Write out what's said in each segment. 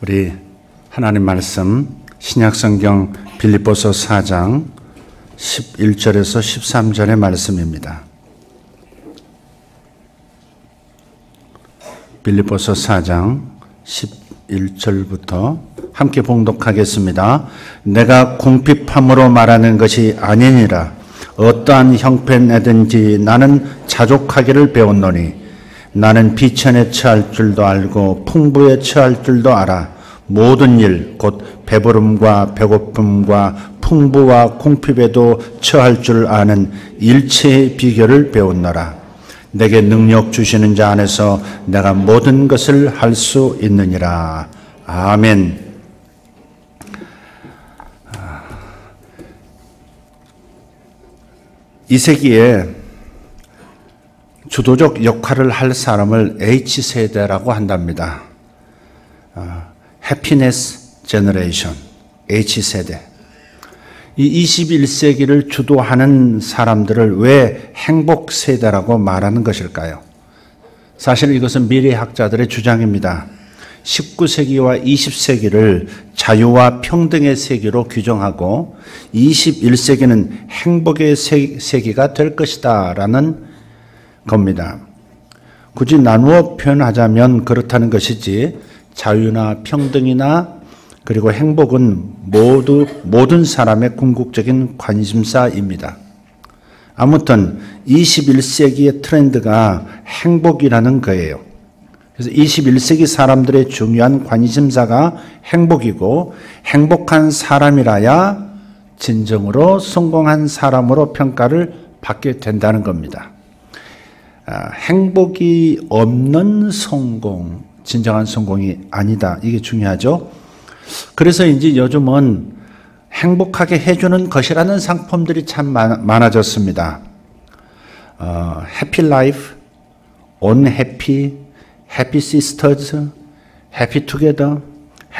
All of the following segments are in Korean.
우리 하나님 말씀 신약성경 빌립보서 4장 11절에서 13절의 말씀입니다. 빌립보서 4장 11절부터 함께 봉독하겠습니다. 내가 궁핍함으로 말하는 것이 아니니라. 어떠한 형편에든지 나는 자족하기를 배웠노니 나는 비천에 처할 줄도 알고 풍부에 처할 줄도 알아. 모든 일 곧 배부름과 배고픔과 풍부와 궁핍에도 처할 줄 아는 일체의 비결을 배웠노라. 내게 능력 주시는 자 안에서 내가 모든 것을 할 수 있느니라. 아멘. 이 세기에 주도적 역할을 할 사람을 H세대라고 한답니다. 해피니스 제너레이션, H세대. 이 21세기를 주도하는 사람들을 왜 행복세대라고 말하는 것일까요? 사실 이것은 미래학자들의 주장입니다. 19세기와 20세기를 자유와 평등의 세기로 규정하고 21세기는 행복의 세기가 될 것이다 라는 겁니다. 굳이 나누어 표현하자면 그렇다는 것이지 자유나 평등이나 그리고 행복은 모든 사람의 궁극적인 관심사입니다. 아무튼 21세기의 트렌드가 행복이라는 거예요. 그래서 21세기 사람들의 중요한 관심사가 행복이고 행복한 사람이라야 진정으로 성공한 사람으로 평가를 받게 된다는 겁니다. 행복이 없는 성공, 진정한 성공이 아니다. 이게 중요하죠. 그래서 이제 요즘은 행복하게 해주는 것이라는 상품들이 참 많아졌습니다. 해피 라이프, 온 해피, 해피 시스터즈, 해피 투게더,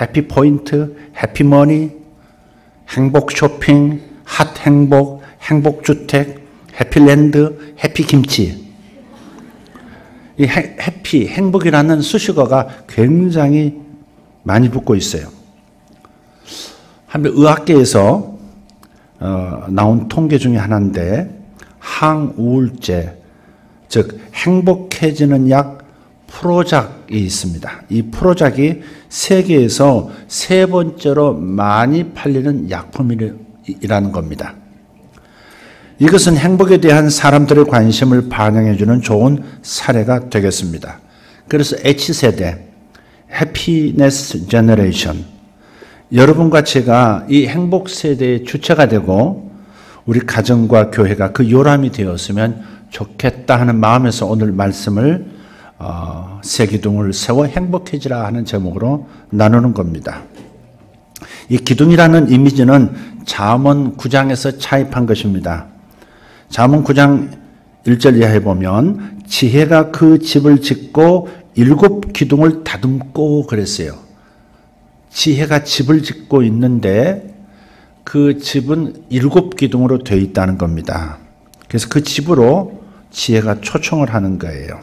해피 포인트, 해피 머니, 행복 쇼핑, 핫 행복, 행복 주택, 해피랜드, 해피 김치. 이 해피, 행복이라는 수식어가 굉장히 많이 붙고 있어요. 한편 의학계에서 나온 통계 중에 하나인데 항우울제, 즉 행복해지는 약 프로작이 있습니다. 이 프로작이 세계에서 세 번째로 많이 팔리는 약품이라는 겁니다. 이것은 행복에 대한 사람들의 관심을 반영해주는 좋은 사례가 되겠습니다. 그래서 H세대, 해피니스 제너레이션, 여러분과 제가 이 행복세대의 주체가 되고 우리 가정과 교회가 그 요람이 되었으면 좋겠다 하는 마음에서 오늘 말씀을 새 기둥을 세워 행복해지라 하는 제목으로 나누는 겁니다. 이 기둥이라는 이미지는 잠언 9장에서 차입한 것입니다. 잠언 9장 1절 이하에 보면 지혜가 그 집을 짓고 7 기둥을 다듬고 그랬어요. 지혜가 집을 짓고 있는데 그 집은 7 기둥으로 되어 있다는 겁니다. 그래서 그 집으로 지혜가 초청을 하는 거예요.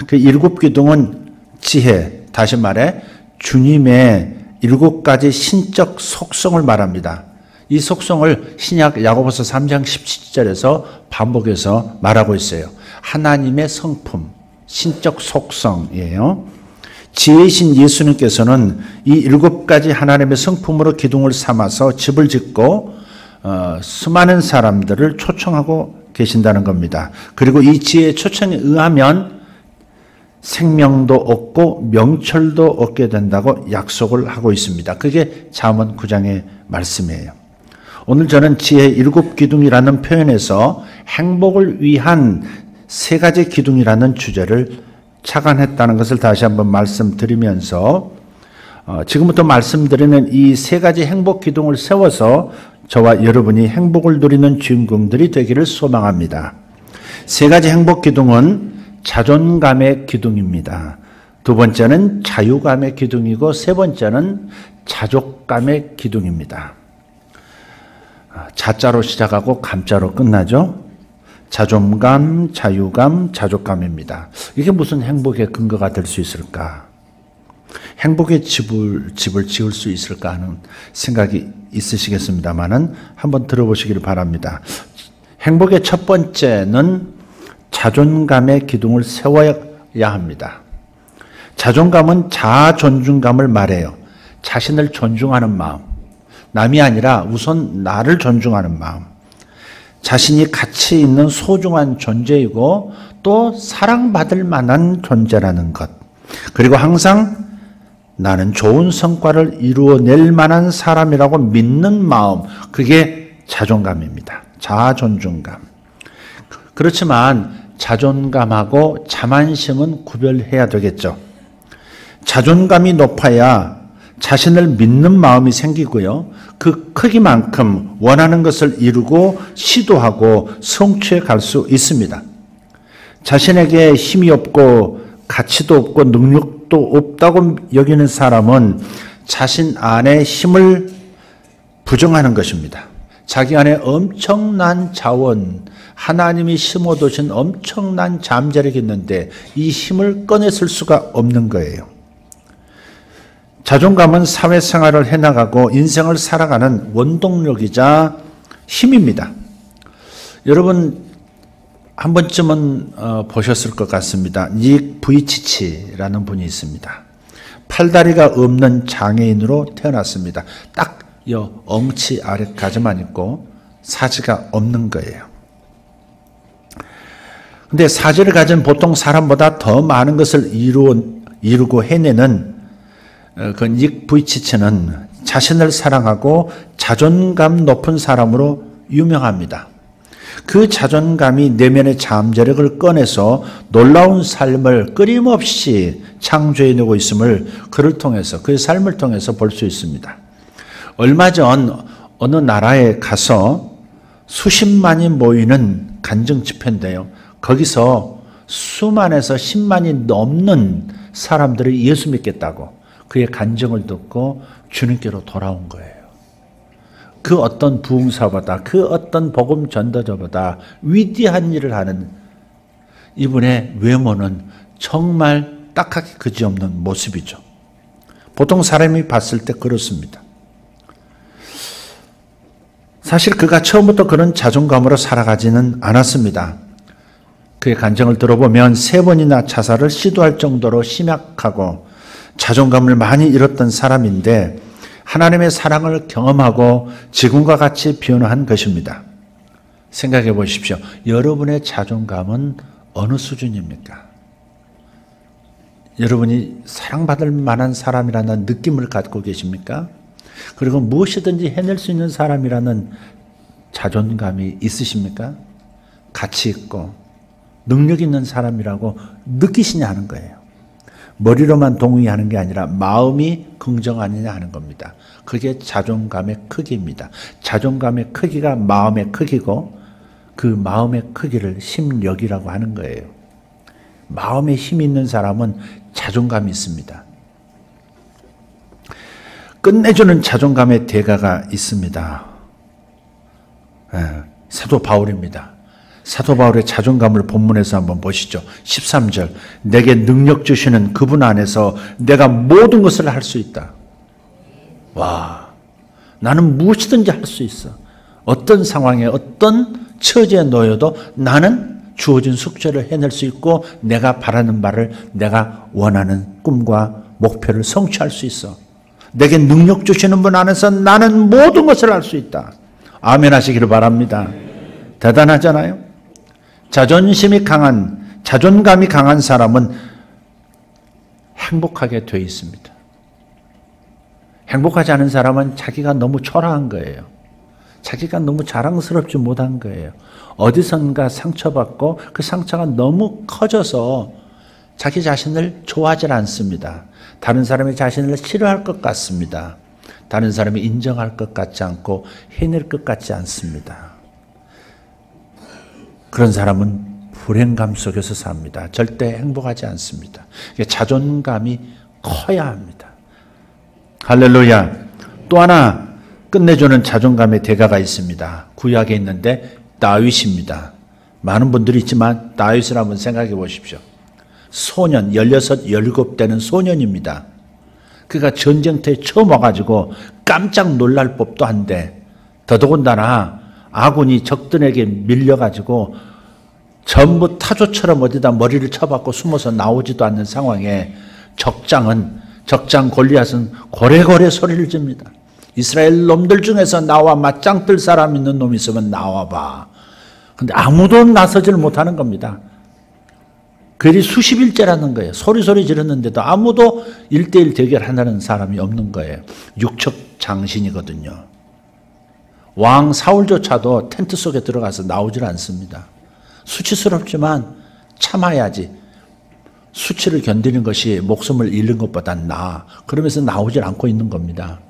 그 7 기둥은 지혜, 다시 말해 주님의 7가지 신적 속성을 말합니다. 이 속성을 신약 야고보서 3장 17절에서 반복해서 말하고 있어요. 하나님의 성품, 신적 속성이에요. 지혜이신 예수님께서는 이 7가지 하나님의 성품으로 기둥을 삼아서 집을 짓고 수많은 사람들을 초청하고 계신다는 겁니다. 그리고 이 지혜의 초청에 의하면 생명도 얻고 명철도 얻게 된다고 약속을 하고 있습니다. 그게 잠언 9장의 말씀이에요. 오늘 저는 지혜 7 기둥이라는 표현에서 행복을 위한 3가지 기둥이라는 주제를 착안했다는 것을 다시 한번 말씀드리면서 지금부터 말씀드리는 이 3가지 행복 기둥을 세워서 저와 여러분이 행복을 누리는 주인공들이 되기를 소망합니다. 3가지 행복 기둥은 자존감의 기둥입니다. 2번째는 자유감의 기둥이고 3번째는 자족감의 기둥입니다. 자자로 시작하고 감자로 끝나죠. 자존감, 자유감, 자족감입니다. 이게 무슨 행복의 근거가 될 수 있을까? 행복의 집을 지을 수 있을까 하는 생각이 있으시겠습니다만은 한번 들어보시기를 바랍니다. 행복의 첫 번째는 자존감의 기둥을 세워야 합니다. 자존감은 자아 존중감을 말해요. 자신을 존중하는 마음. 남이 아니라 우선 나를 존중하는 마음. 자신이 가치 있는 소중한 존재이고 또 사랑받을 만한 존재라는 것. 그리고 항상 나는 좋은 성과를 이루어낼 만한 사람이라고 믿는 마음. 그게 자존감입니다. 자아 존중감. 그렇지만 자존감하고 자만심은 구별해야 되겠죠. 자존감이 높아야 자신을 믿는 마음이 생기고요. 그 크기만큼 원하는 것을 이루고 시도하고 성취해 갈 수 있습니다. 자신에게 힘이 없고 가치도 없고 능력도 없다고 여기는 사람은 자신 안에 힘을 부정하는 것입니다. 자기 안에 엄청난 자원, 하나님이 심어두신 엄청난 잠재력이 있는데 이 힘을 꺼내쓸 수가 없는 거예요. 자존감은 사회생활을 해나가고 인생을 살아가는 원동력이자 힘입니다. 여러분 한 번쯤은 보셨을 것 같습니다. 닉 부이치치라는 분이 있습니다. 팔다리가 없는 장애인으로 태어났습니다. 딱 엉치 아래까지만 있고 사지가 없는 거예요. 근데 사지를 가진 보통 사람보다 더 많은 것을 이루고 해내는 그 닉 부이치치는 자신을 사랑하고 자존감 높은 사람으로 유명합니다. 그 자존감이 내면의 잠재력을 꺼내서 놀라운 삶을 끊임없이 창조해내고 있음을 그를 통해서, 그의 삶을 통해서 볼 수 있습니다. 얼마 전 어느 나라에 가서 수십만이 모이는 간증 집회인데요. 거기서 수만에서 10만이 넘는 사람들이 예수 믿겠다고 그의 간증을 듣고 주님께로 돌아온 거예요. 그 어떤 부흥사보다, 그 어떤 복음 전도자보다 위대한 일을 하는 이분의 외모는 정말 딱하게 그지없는 모습이죠. 보통 사람이 봤을 때 그렇습니다. 사실 그가 처음부터 그런 자존감으로 살아가지는 않았습니다. 그의 간증을 들어보면 3번이나 자살을 시도할 정도로 심약하고 자존감을 많이 잃었던 사람인데 하나님의 사랑을 경험하고 지금과 같이 변화한 것입니다. 생각해 보십시오. 여러분의 자존감은 어느 수준입니까? 여러분이 사랑받을 만한 사람이라는 느낌을 갖고 계십니까? 그리고 무엇이든지 해낼 수 있는 사람이라는 자존감이 있으십니까? 가치 있고 능력 있는 사람이라고 느끼시냐 하는 거예요. 머리로만 동의하는 게 아니라 마음이 긍정하느냐 하는 겁니다. 그게 자존감의 크기입니다. 자존감의 크기가 마음의 크기고 그 마음의 크기를 심력이라고 하는 거예요. 마음에 힘이 있는 사람은 자존감이 있습니다. 끝내주는 자존감의 대가가 있습니다. 사도 바울입니다. 사도 바울의 자존감을 본문에서 한번 보시죠. 13절. 내게 능력 주시는 그분 안에서 내가 모든 것을 할 수 있다. 와, 나는 무엇이든지 할 수 있어. 어떤 상황에 어떤 처지에 놓여도 나는 주어진 숙제를 해낼 수 있고 내가 바라는 바를 내가 원하는 꿈과 목표를 성취할 수 있어. 내게 능력 주시는 분 안에서 나는 모든 것을 할 수 있다. 아멘 하시기를 바랍니다. 대단하잖아요. 자존심이 강한, 자존감이 강한 사람은 행복하게 되어 있습니다. 행복하지 않은 사람은 자기가 너무 초라한 거예요. 자기가 너무 자랑스럽지 못한 거예요. 어디선가 상처받고 그 상처가 너무 커져서 자기 자신을 좋아하지 않습니다. 다른 사람이 자신을 싫어할 것 같습니다. 다른 사람이 인정할 것 같지 않고 해낼 것 같지 않습니다. 그런 사람은 불행감 속에서 삽니다. 절대 행복하지 않습니다. 자존감이 커야 합니다. 할렐루야. 또 하나 끝내주는 자존감의 대가가 있습니다. 구약에 있는데 다윗입니다. 많은 분들이 있지만 다윗을 한번 생각해 보십시오. 소년, 16, 17 되는 소년입니다. 그러니까 전쟁터에 처음 와가지고 깜짝 놀랄 법도 한데, 더더군다나 아군이 적들에게 밀려가지고 전부 타조처럼 어디다 머리를 쳐박고 숨어서 나오지도 않는 상황에 적장 골리앗은 고래고래 소리를 칩니다. 이스라엘 놈들 중에서 나와 맞짱 뜰 사람 있는 놈이 있으면 나와봐. 근데 아무도 나서질 못하는 겁니다. 그리 수십일째라는 거예요. 소리 지르는데도 아무도 1대1 대결하는 사람이 없는 거예요. 육척 장신이거든요. 왕 사울조차도 텐트 속에 들어가서 나오질 않습니다. 수치스럽지만 참아야지. 수치를 견디는 것이 목숨을 잃는 것보단 나아. 그러면서 나오질 않고 있는 겁니다.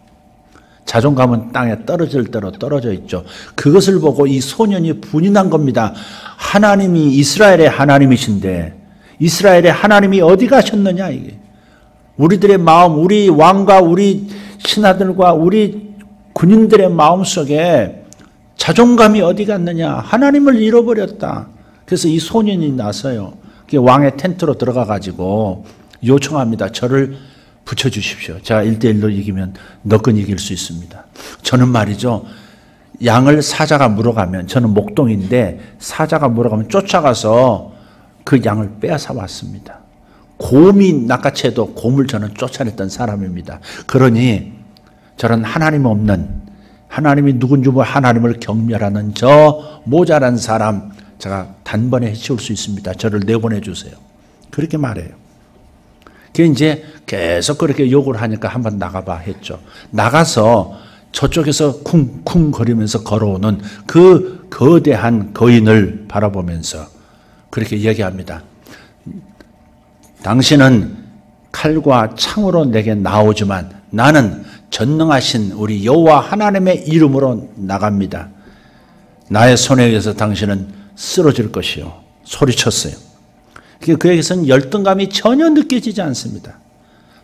자존감은 땅에 떨어질 대로 떨어져 있죠. 그것을 보고 이 소년이 분이 난 겁니다. 하나님이 이스라엘의 하나님이신데 이스라엘의 하나님이 어디 가셨느냐 이게. 우리들의 마음, 우리 왕과 우리 신하들과 우리 군인들의 마음속에 자존감이 어디 갔느냐. 하나님을 잃어버렸다. 그래서 이 소년이 나서요. 왕의 텐트로 들어가 가지고 요청합니다. 저를 붙여주십시오. 제가 1대1로 이기면 너끈 이길 수 있습니다. 저는 말이죠. 양을 사자가 물어가면, 저는 목동인데 사자가 물어가면 쫓아가서 그 양을 빼앗아 왔습니다. 곰이 낚아채도 곰을 저는 쫓아냈던 사람입니다. 그러니 저런 하나님 없는, 하나님이 누군지 모르고 하나님을 경멸하는 저 모자란 사람 제가 단번에 해치울 수 있습니다. 저를 내보내 주세요. 그렇게 말해요. 그게 이제 계속 그렇게 욕을 하니까 한번 나가봐 했죠. 나가서 저쪽에서 쿵쿵 거리면서 걸어오는 그 거대한 거인을 바라보면서 그렇게 얘기합니다. 당신은 칼과 창으로 내게 나오지만 나는 전능하신 우리 여호와 하나님의 이름으로 나갑니다. 나의 손에 의해서 당신은 쓰러질 것이요. 소리쳤어요. 그에게서는 열등감이 전혀 느껴지지 않습니다.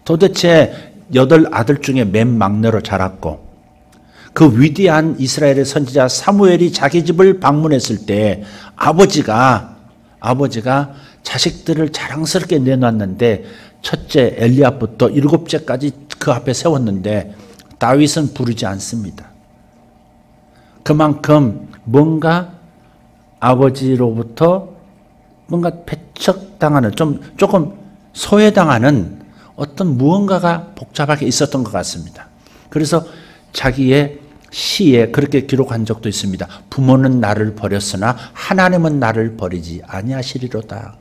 도대체 8 아들 중에 맨 막내로 자랐고 그 위대한 이스라엘의 선지자 사무엘이 자기 집을 방문했을 때 아버지가 자식들을 자랑스럽게 내놨는데 첫째 엘리압부터 7째까지 그 앞에 세웠는데 다윗은 부르지 않습니다. 그만큼 뭔가 아버지로부터 뭔가 배척당하는, 조금 소외당하는 어떤 무언가가 복잡하게 있었던 것 같습니다. 그래서 자기의 시에 그렇게 기록한 적도 있습니다. 부모는 나를 버렸으나 하나님은 나를 버리지 아니하시리로다.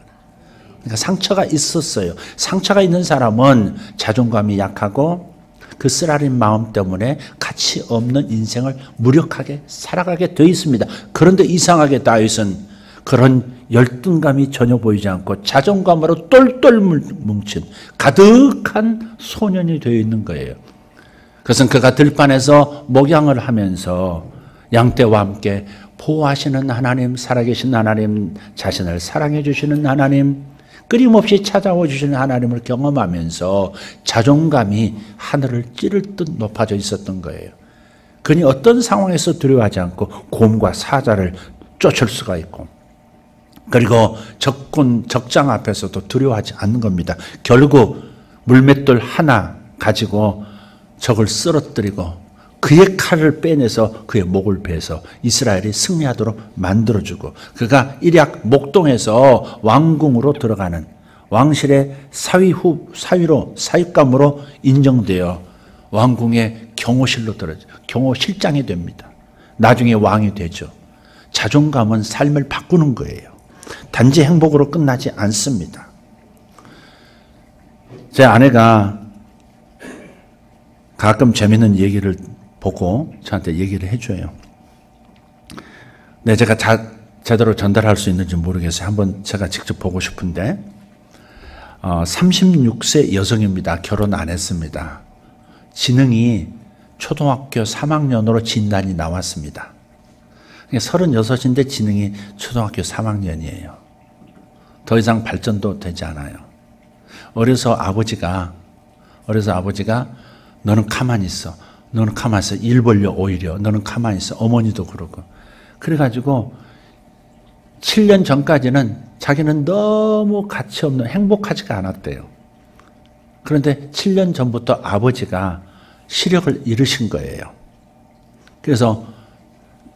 그러니까 상처가 있었어요. 상처가 있는 사람은 자존감이 약하고 그 쓰라린 마음 때문에 가치 없는 인생을 무력하게 살아가게 되어 있습니다. 그런데 이상하게 다윗은 그런 열등감이 전혀 보이지 않고 자존감으로 똘똘 뭉친 가득한 소년이 되어 있는 거예요. 그것은 그가 들판에서 목양을 하면서 양떼와 함께 보호하시는 하나님, 살아계신 하나님, 자신을 사랑해 주시는 하나님, 끊임없이 찾아와 주시는 하나님을 경험하면서 자존감이 하늘을 찌를 듯 높아져 있었던 거예요. 그니 어떤 상황에서 두려워하지 않고 곰과 사자를 쫓을 수가 있고, 그리고 적장 앞에서도 두려워하지 않는 겁니다. 결국 물맷돌 하나 가지고 적을 쓰러뜨리고 그의 칼을 빼내서 그의 목을 베서 이스라엘이 승리하도록 만들어주고, 그가 일약 목동에서 왕궁으로 들어가는 왕실의 사위감으로 인정되어 왕궁의 경호실로 들어죠. 경호실장이 됩니다. 나중에 왕이 되죠. 자존감은 삶을 바꾸는 거예요. 단지 행복으로 끝나지 않습니다. 제 아내가 가끔 재밌는 얘기를 보고 저한테 얘기를 해줘요. 네, 제가 제대로 전달할 수 있는지 모르겠어요. 한번 제가 직접 보고 싶은데, 36세 여성입니다. 결혼 안 했습니다. 지능이 초등학교 3학년으로 진단이 나왔습니다. 36인데 지능이 초등학교 3학년이에요. 더 이상 발전도 되지 않아요. 어려서 아버지가 너는 가만히 있어. 너는 가만히 있어. 일 벌려 오히려. 너는 가만히 있어. 어머니도 그러고. 그래가지고 7년 전까지는 자기는 너무 가치 없는, 행복하지가 않았대요. 그런데 7년 전부터 아버지가 시력을 잃으신 거예요. 그래서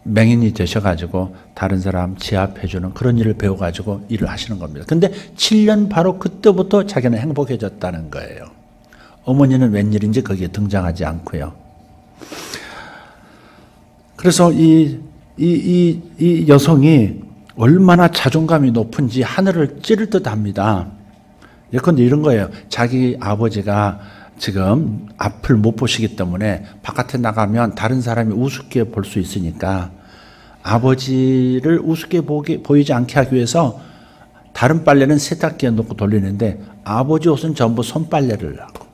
맹인이 되셔가지고 다른 사람 지압해주는 그런 일을 배워가지고 일을 하시는 겁니다. 근데 7년 바로 그때부터 자기는 행복해졌다는 거예요. 어머니는 웬일인지 거기에 등장하지 않고요. 그래서 이 여성이 얼마나 자존감이 높은지 하늘을 찌를 듯 합니다. 예컨대 이런 거예요. 자기 아버지가 지금 앞을 못 보시기 때문에 바깥에 나가면 다른 사람이 우습게 볼 수 있으니까 아버지를 우습게 보이지 않게 하기 위해서 다른 빨래는 세탁기에 놓고 돌리는데 아버지 옷은 전부 손빨래를 하고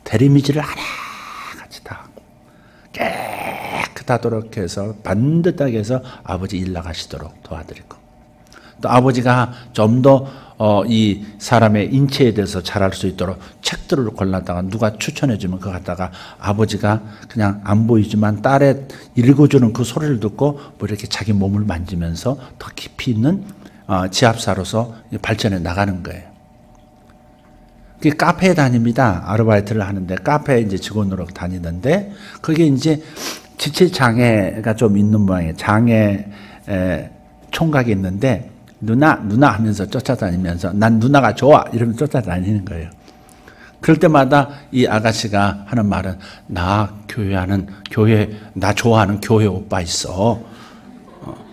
대리미질을 하나같이 다 하고 깨끗하도록 해서 반듯하게 해서 아버지 일 나가시도록 도와드리고, 또 아버지가 좀 더 이 사람의 인체에 대해서 잘 알 수 있도록 책들을 골라다가 누가 추천해주면 그거 갖다가 아버지가 그냥 안 보이지만 딸의 읽어주는 그 소리를 듣고 뭐 이렇게 자기 몸을 만지면서 더 깊이 있는 지압사로서 발전해 나가는 거예요. 그 카페에 다닙니다. 아르바이트를 하는데 카페에 이제 직원으로 다니는데 그게 이제 지체 장애가 좀 있는 모양이에요. 장애 총각이 있는데 누나 하면서 쫓아다니면서 난 누나가 좋아 이러면서 쫓아다니는 거예요. 그럴 때마다 이 아가씨가 하는 말은 나 좋아하는 교회 오빠 있어.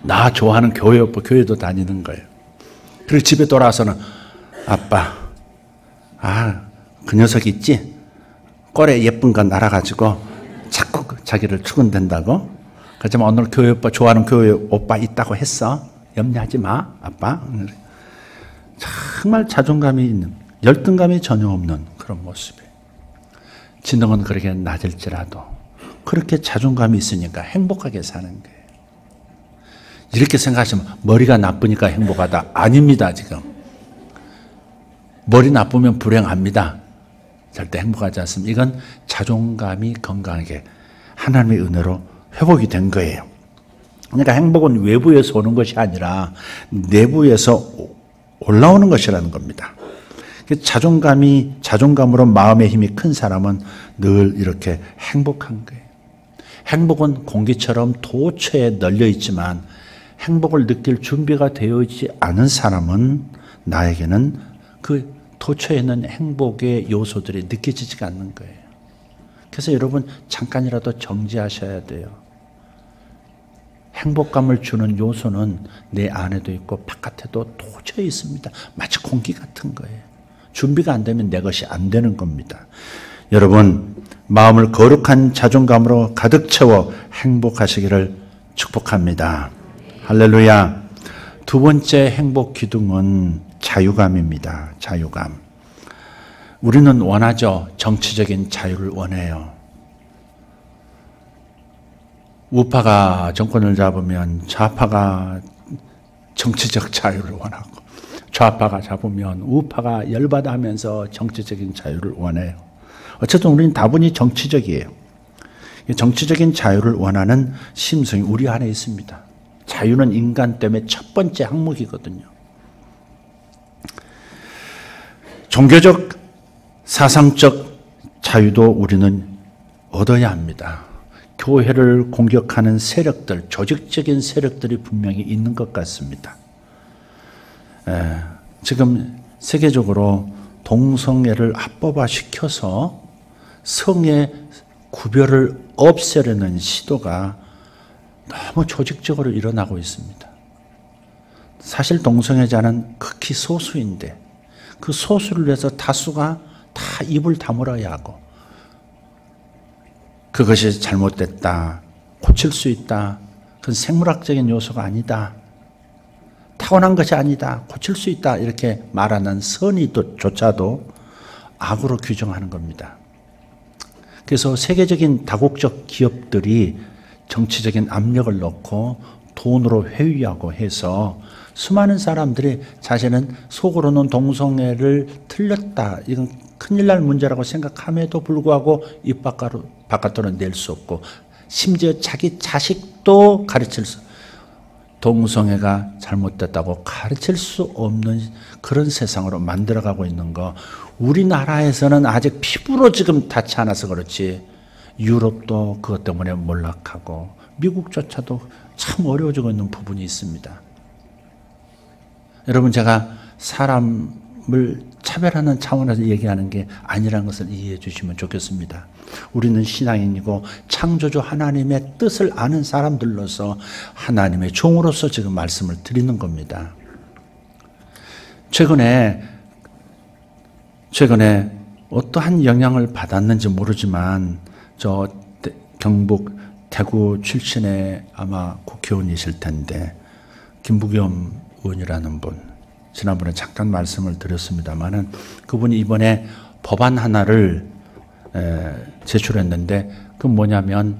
나 좋아하는 교회 오빠, 교회도 다니는 거예요. 그리고 집에 돌아와서는 아빠, 그 녀석 있지? 꼴에 예쁜 거 날아가지고 자꾸 자기를 추근댄다고? 그렇지만 오늘 교회 오빠, 좋아하는 교회 오빠 있다고 했어. 염려하지 마, 아빠. 정말 자존감이 있는, 열등감이 전혀 없는 그런 모습이에요. 지능은 그렇게 낮을지라도 그렇게 자존감이 있으니까 행복하게 사는 거예요. 이렇게 생각하시면 머리가 나쁘니까 행복하다. 아닙니다, 지금. 머리 나쁘면 불행합니다. 절대 행복하지 않습니다. 이건 자존감이 건강하게 하나님의 은혜로 회복이 된 거예요. 그러니까 행복은 외부에서 오는 것이 아니라 내부에서 올라오는 것이라는 겁니다. 자존감으로 마음의 힘이 큰 사람은 늘 이렇게 행복한 거예요. 행복은 공기처럼 도처에 널려 있지만 행복을 느낄 준비가 되어 있지 않은 사람은 나에게는 그 도처에 있는 행복의 요소들이 느껴지지가 않는 거예요. 그래서 여러분 잠깐이라도 정지하셔야 돼요. 행복감을 주는 요소는 내 안에도 있고 바깥에도 도처에 있습니다. 마치 공기 같은 거예요. 준비가 안 되면 내 것이 안 되는 겁니다. 여러분, 마음을 거룩한 자존감으로 가득 채워 행복하시기를 축복합니다. 할렐루야. 두 번째 행복 기둥은 자유감입니다. 자유감. 우리는 원하죠. 정치적인 자유를 원해요. 우파가 정권을 잡으면 좌파가 정치적 자유를 원하고, 좌파가 잡으면 우파가 열받아 하면서 정치적인 자유를 원해요. 어쨌든 우리는 다분히 정치적이에요. 정치적인 자유를 원하는 심성이 우리 안에 있습니다. 자유는 인간 때문에 첫 번째 항목이거든요. 종교적, 사상적 자유도 우리는 얻어야 합니다. 교회를 공격하는 세력들, 조직적인 세력들이 분명히 있는 것 같습니다. 지금 세계적으로 동성애를 합법화시켜서 성의 구별을 없애려는 시도가 너무 조직적으로 일어나고 있습니다. 사실 동성애자는 극히 소수인데 그 소수를 위해서 다수가 다 입을 다물어야 하고, 그것이 잘못됐다, 고칠 수 있다, 그건 생물학적인 요소가 아니다, 타고난 것이 아니다, 고칠 수 있다 이렇게 말하는 선의조차도 악으로 규정하는 겁니다. 그래서 세계적인 다국적 기업들이 정치적인 압력을 넣고 돈으로 회유하고 해서 수많은 사람들이 자신은 속으로는 동성애를 틀렸다, 이건 큰일 날 문제라고 생각함에도 불구하고 입 바깥으로 낼 수 없고, 심지어 자기 자식도 동성애가 잘못됐다고 가르칠 수 없는 그런 세상으로 만들어가고 있는 거, 우리나라에서는 아직 피부로 지금 닿지 않아서 그렇지 유럽도 그것 때문에 몰락하고 미국조차도 참 어려워지고 있는 부분이 있습니다. 여러분, 제가 사람을 차별하는 차원에서 얘기하는 게 아니라는 것을 이해해 주시면 좋겠습니다. 우리는 신앙인이고 창조주 하나님의 뜻을 아는 사람들로서 하나님의 종으로서 지금 말씀을 드리는 겁니다. 최근에 어떠한 영향을 받았는지 모르지만 저 경북 대구 출신의 아마 국회의원이실 텐데 김부겸 의원이라는 분, 지난번에 잠깐 말씀을 드렸습니다마는 그분이 이번에 법안 하나를 제출했는데 그 뭐냐면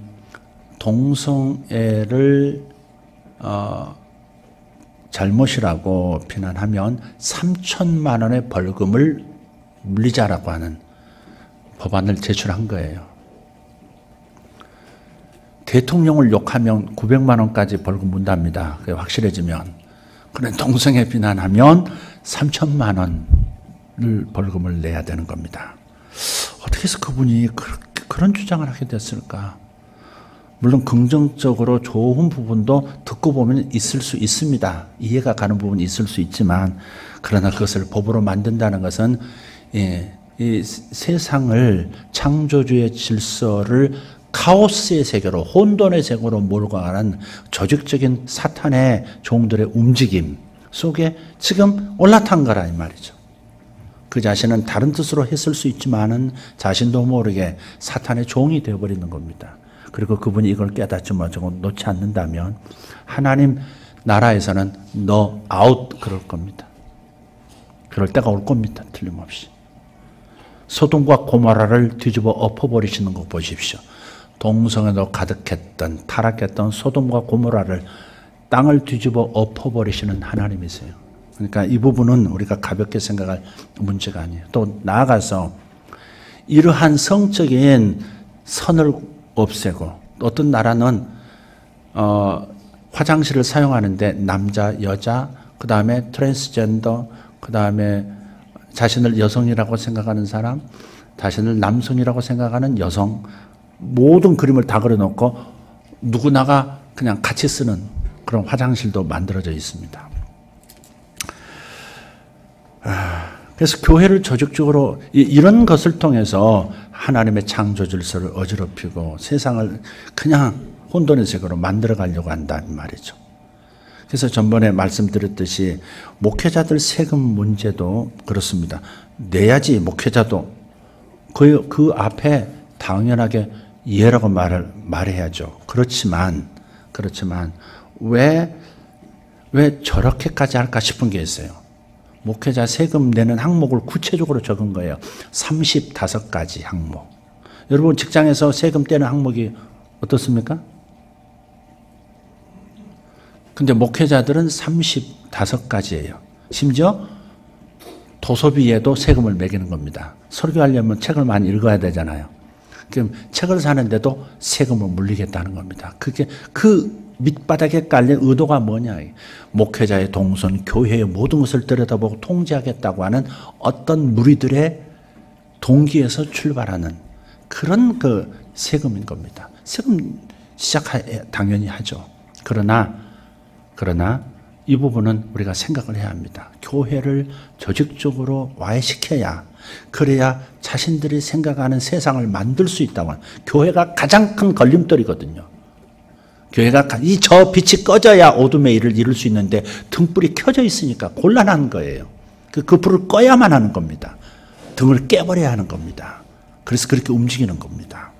동성애를 잘못이라고 비난하면 3천만 원의 벌금을 물리자라고 하는 법안을 제출한 거예요. 대통령을 욕하면 900만 원까지 벌금 문답니다. 그게 확실해지면. 그런데 동성애 비난하면 3천만 원을 벌금을 내야 되는 겁니다. 어떻게 해서 그분이 그런 주장을 하게 됐을까? 물론 긍정적으로 좋은 부분도 듣고 보면 있을 수 있습니다. 이해가 가는 부분이 있을 수 있지만 그러나 그것을 법으로 만든다는 것은 이 세상을 창조주의 질서를 카오스의 세계로 혼돈의 세계로 몰고 가는 조직적인 사탄의 종들의 움직임 속에 지금 올라탄 거라 이 말이죠. 그 자신은 다른 뜻으로 했을 수 있지만은 자신도 모르게 사탄의 종이 되어버리는 겁니다. 그리고 그분이 이걸 깨닫지 못하고 놓지 않는다면 하나님 나라에서는 너 아웃 그럴 겁니다. 그럴 때가 올 겁니다. 틀림없이. 소돔과 고모라를 뒤집어 엎어버리시는 거 보십시오. 동성애도 가득했던 타락했던 소돔과 고모라를 땅을 뒤집어 엎어버리시는 하나님이세요. 그러니까 이 부분은 우리가 가볍게 생각할 문제가 아니에요. 또 나아가서 이러한 성적인 선을 없애고 어떤 나라는 화장실을 사용하는데 남자, 여자, 그 다음에 트랜스젠더, 그 다음에 자신을 여성이라고 생각하는 사람, 자신을 남성이라고 생각하는 여성, 모든 그림을 다 그려놓고 누구나가 그냥 같이 쓰는 그런 화장실도 만들어져 있습니다. 그래서 교회를 조직적으로 이런 것을 통해서 하나님의 창조 질서를 어지럽히고 세상을 그냥 혼돈의 세계로 만들어 가려고 한다는 말이죠. 그래서 전번에 말씀드렸듯이 목회자들 세금 문제도 그렇습니다. 내야지 목회자도 그 앞에 당연하게 예라고 말해야죠. 그렇지만 왜 저렇게까지 할까 싶은 게 있어요. 목회자 세금 내는 항목을 구체적으로 적은 거예요. 35가지 항목. 여러분 직장에서 세금 떼는 항목이 어떻습니까? 근데 목회자들은 35가지예요. 심지어 도서비에도 세금을 매기는 겁니다. 설교하려면 책을 많이 읽어야 되잖아요. 그럼 책을 사는데도 세금을 물리겠다는 겁니다. 그게 그 밑바닥에 깔린 의도가 뭐냐. 목회자의 동선, 교회의 모든 것을 들여다보고 통제하겠다고 하는 어떤 무리들의 동기에서 출발하는 그런 그 세금인 겁니다. 세금 당연히 하죠. 그러나 이 부분은 우리가 생각을 해야 합니다. 교회를 조직적으로 와해시켜야 그래야 자신들이 생각하는 세상을 만들 수 있다고 하는 교회가 가장 큰 걸림돌이거든요. 교회가 저 빛이 꺼져야 어둠의 일을 이룰 수 있는데 등불이 켜져 있으니까 곤란한 거예요. 그 불을 꺼야만 하는 겁니다. 등을 깨버려야 하는 겁니다. 그래서 그렇게 움직이는 겁니다.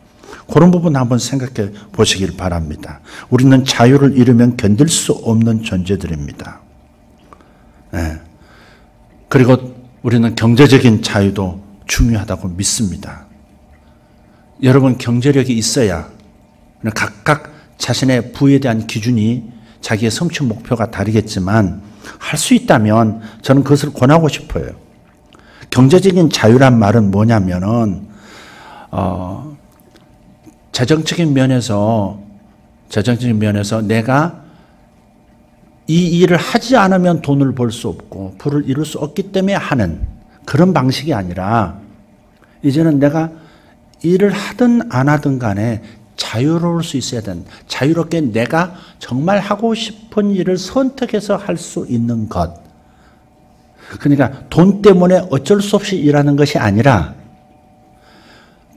그런 부분 한번 생각해 보시길 바랍니다. 우리는 자유를 잃으면 견딜 수 없는 존재들입니다. 네. 그리고 우리는 경제적인 자유도 중요하다고 믿습니다. 여러분 경제력이 있어야 각각 자신의 부에 대한 기준이 자기의 성취 목표가 다르겠지만 할 수 있다면 저는 그것을 권하고 싶어요. 경제적인 자유란 말은 뭐냐면은 재정적인 면에서 내가 이 일을 하지 않으면 돈을 벌 수 없고 부를 이룰 수 없기 때문에 하는 그런 방식이 아니라 이제는 내가 일을 하든 안 하든 간에 자유로울 수 있어야 된다. 자유롭게 내가 정말 하고 싶은 일을 선택해서 할 수 있는 것. 그러니까 돈 때문에 어쩔 수 없이 일하는 것이 아니라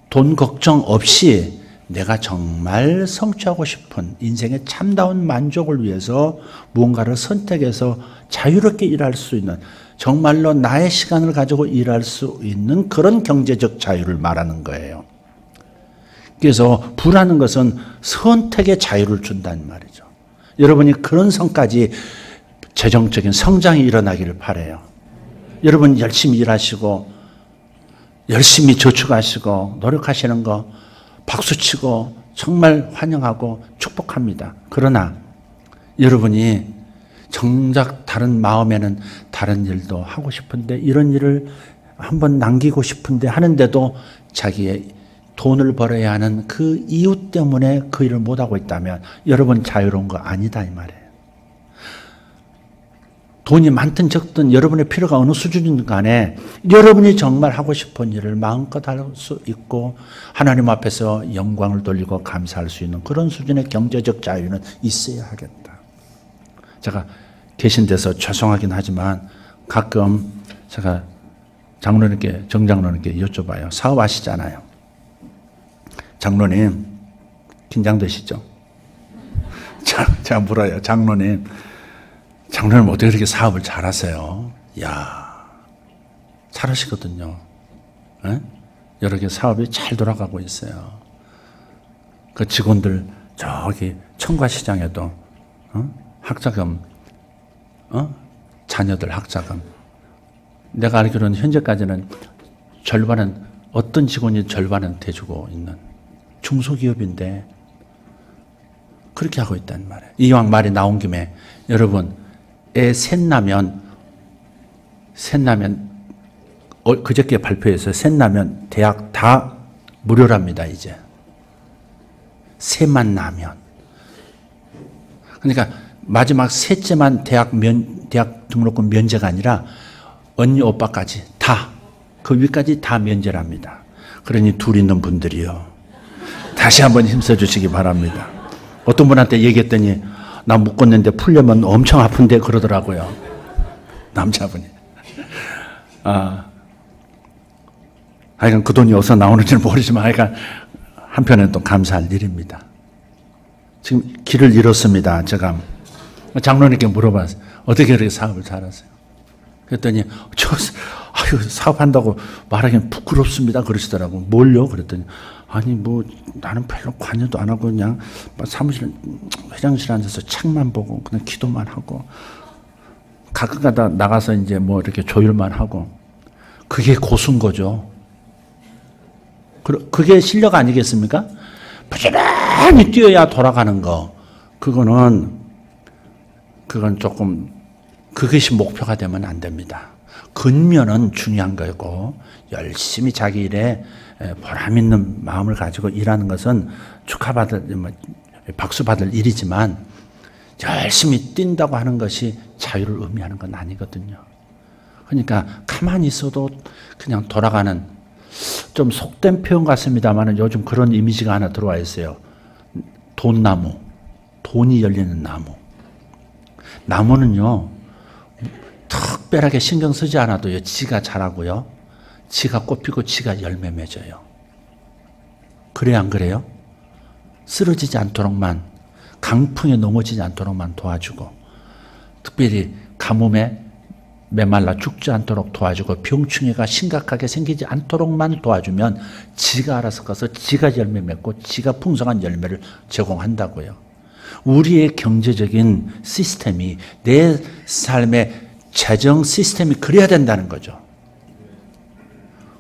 돈 걱정 없이 내가 정말 성취하고 싶은 인생의 참다운 만족을 위해서 무언가를 선택해서 자유롭게 일할 수 있는, 정말로 나의 시간을 가지고 일할 수 있는 그런 경제적 자유를 말하는 거예요. 그래서 부라는 것은 선택의 자유를 준다는 말이죠. 여러분이 그런 선까지 재정적인 성장이 일어나기를 바라요. 여러분 열심히 일하시고 열심히 저축하시고 노력하시는 거 박수치고 정말 환영하고 축복합니다. 그러나 여러분이 정작 다른 마음에는 다른 일도 하고 싶은데, 이런 일을 한번 남기고 싶은데 하는데도 자기의 돈을 벌어야 하는 그 이유 때문에 그 일을 못하고 있다면 여러분 자유로운 거 아니다 이 말이에요. 돈이 많든 적든 여러분의 필요가 어느 수준이든 간에 여러분이 정말 하고 싶은 일을 마음껏 할 수 있고 하나님 앞에서 영광을 돌리고 감사할 수 있는 그런 수준의 경제적 자유는 있어야 하겠다. 제가 계신 데서 죄송하긴 하지만 가끔 제가 장로님께, 정장로님께 여쭤봐요. 사업하시잖아요. 장로님 긴장되시죠? 제가 물어요. 장로님 어떻게 그렇게 사업을 잘하세요? 이야, 잘하시거든요. 에? 여러 개 사업이 잘 돌아가고 있어요. 그 직원들 저기 청과시장에도 학자금, 자녀들 학자금. 내가 알기로는 현재까지는 절반은, 어떤 직원이 절반은 대주고 있는 중소기업인데 그렇게 하고 있다는 말이에요. 이왕 말이 나온 김에 여러분, 애 셋나면 그저께 발표해서 셋나면 대학 다 무료랍니다. 이제 셋만 나면. 그러니까 마지막 셋째만 대학 등록금 면제가 아니라 언니 오빠까지 다, 그 위까지 다 면제랍니다. 그러니 둘 있는 분들이요, 다시 한번 힘써 주시기 바랍니다. 어떤 분한테 얘기했더니 나 묶었는데 풀려면 엄청 아픈데 그러더라고요. 남자분이. 하여간 그 돈이 어디서 나오는지는 모르지만 하여간 한편에는 또 감사할 일입니다. 지금 길을 잃었습니다. 제가 장로님께 물어봤어요. 어떻게 그렇게 사업을 잘하세요? 그랬더니 사업한다고 말하기는 부끄럽습니다 그러시더라고. 뭘요? 그랬더니 아니 뭐 나는 별로 관여도 안 하고 그냥 사무실 회장실 앉아서 책만 보고 그냥 기도만 하고 가끔가다 나가서 이제 뭐 이렇게 조율만 하고, 그게 고수인 거죠. 그게 실력 아니겠습니까? 부지런히 뛰어야 돌아가는 거. 그건 조금, 그것이 목표가 되면 안 됩니다. 근면은 중요한 거고, 열심히 자기 일에 보람 있는 마음을 가지고 일하는 것은 박수받을 일이지만 열심히 뛴다고 하는 것이 자유를 의미하는 건 아니거든요. 그러니까 가만히 있어도 그냥 돌아가는, 좀 속된 표현 같습니다만 요즘 그런 이미지가 하나 들어와 있어요. 돈나무, 돈이 열리는 나무. 나무는요, 특별하게 신경 쓰지 않아도요, 지가 자라고요, 지가 꽃피고 지가 열매 맺어요. 그래요, 안 그래요? 쓰러지지 않도록만, 강풍에 넘어지지 않도록만 도와주고, 특별히 가뭄에 메말라 죽지 않도록 도와주고, 병충해가 심각하게 생기지 않도록만 도와주면 지가 알아서 가서 지가 열매 맺고 지가 풍성한 열매를 제공한다고요. 우리의 경제적인 시스템이, 내 삶의 재정 시스템이 그래야 된다는 거죠.